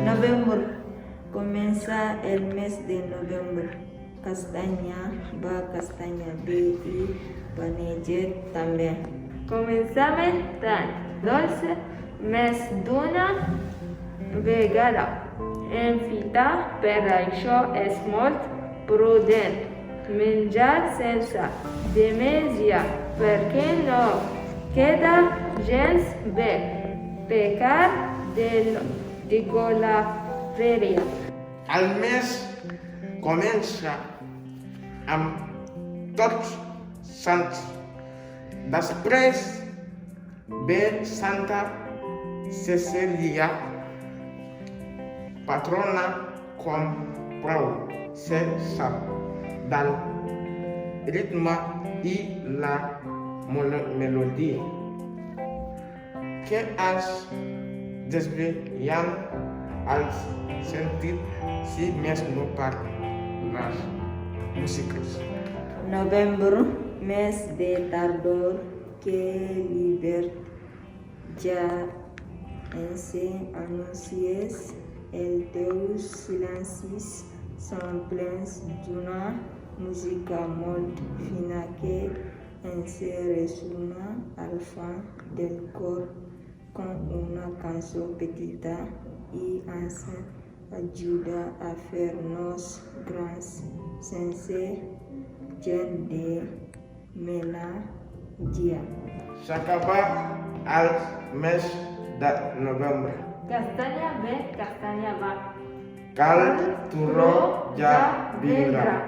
Noviembre. Comienza el mes de noviembre. Castaña va, castaña ve y panellet también. Començament tan dolç, més d'una vegada. En fita, per això és molt prudent menjar sense demèsia, perquè no queda gens bé. Pecar de golafèria. El mes comença amb Tots Sants. Després ve Santa Cecília, patrona, com prou se sap, del ritme i la melodia, que ens desvien els sentits, si més no per les músiques. Noviembre, mes de tardor que l'hivern ja ens anuncies. Els teus silencis són plens d'una música molt fina que ens ressona al fons del cor com una cançó petita i ens ajuda a fer-nos grans sense gent de melangia. S'acaba el mes de novembre. Castanya ve, castanya va. Cal turró ja vindrà.